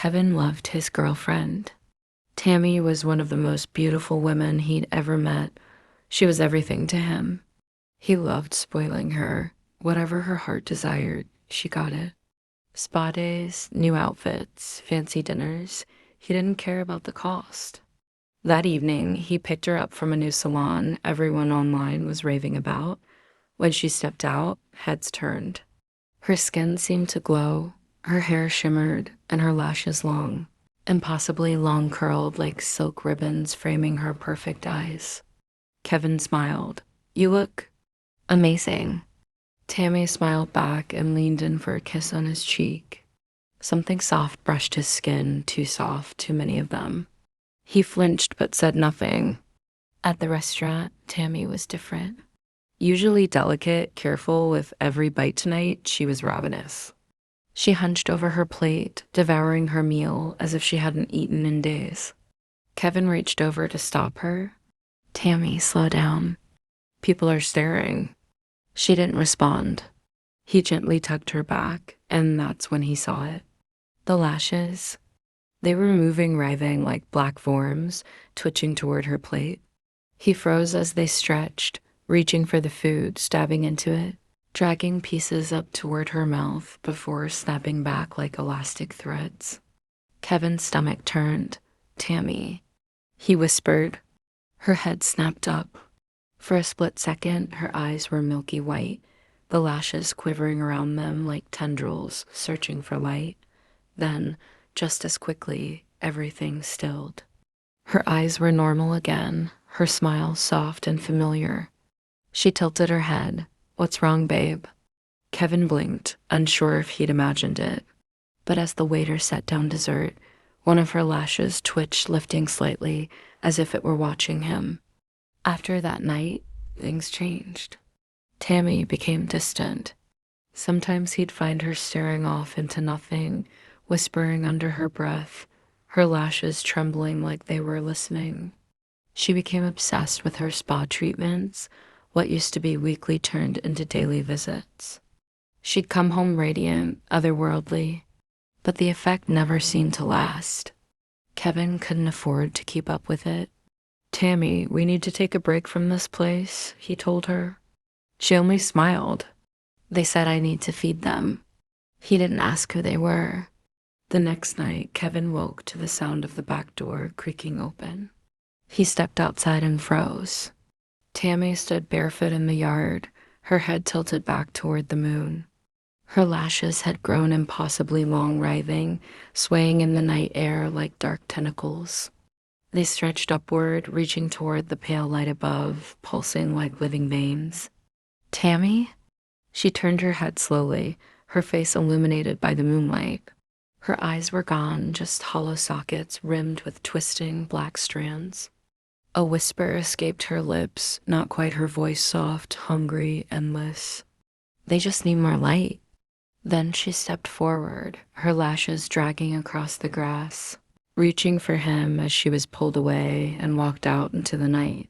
Kevin loved his girlfriend. Tammy was one of the most beautiful women he'd ever met. She was everything to him. He loved spoiling her. Whatever her heart desired, she got it. Spa days, new outfits, fancy dinners. He didn't care about the cost. That evening, he picked her up from a new salon everyone online was raving about. When she stepped out, heads turned. Her skin seemed to glow, her hair shimmered, and her lashes long, impossibly long curled like silk ribbons framing her perfect eyes. Kevin smiled. "You look amazing." Tammy smiled back and leaned in for a kiss on his cheek. Something soft brushed his skin, too soft, too many of them. He flinched but said nothing. At the restaurant, Tammy was different. Usually delicate, careful with every bite tonight, she was ravenous. She hunched over her plate, devouring her meal as if she hadn't eaten in days. Kevin reached over to stop her. "Tammy, slow down. People are staring." She didn't respond. He gently tugged her back, and that's when he saw it. The lashes. They were moving, writhing like black worms, twitching toward her plate. He froze as they stretched, reaching for the food, stabbing into it, dragging pieces up toward her mouth before snapping back like elastic threads. Kevin's stomach turned. "Tammy," he whispered. Her head snapped up. For a split second, her eyes were milky white, the lashes quivering around them like tendrils searching for light. Then, just as quickly, everything stilled. Her eyes were normal again, her smile soft and familiar. She tilted her head. "What's wrong, babe?" Kevin blinked, unsure if he'd imagined it. But as the waiter set down dessert, one of her lashes twitched, lifting slightly, as if it were watching him. After that night, things changed. Tammy became distant. Sometimes he'd find her staring off into nothing, whispering under her breath, her lashes trembling like they were listening. She became obsessed with her spa treatments, what used to be weekly turned into daily visits. She'd come home radiant, otherworldly, but the effect never seemed to last. Kevin couldn't afford to keep up with it. "Tammy, we need to take a break from this place," he told her. She only smiled. "They said I need to feed them." He didn't ask who they were. The next night, Kevin woke to the sound of the back door creaking open. He stepped outside and froze. Tammy stood barefoot in the yard, her head tilted back toward the moon. Her lashes had grown impossibly long, writhing, swaying in the night air like dark tentacles. They stretched upward, reaching toward the pale light above, pulsing like living veins. "Tammy?" She turned her head slowly, her face illuminated by the moonlight. Her eyes were gone, just hollow sockets rimmed with twisting black strands. A whisper escaped her lips, not quite her voice, soft, hungry, endless. "They just need more light." Then she stepped forward, her lashes dragging across the grass, reaching for him as she was pulled away and walked out into the night.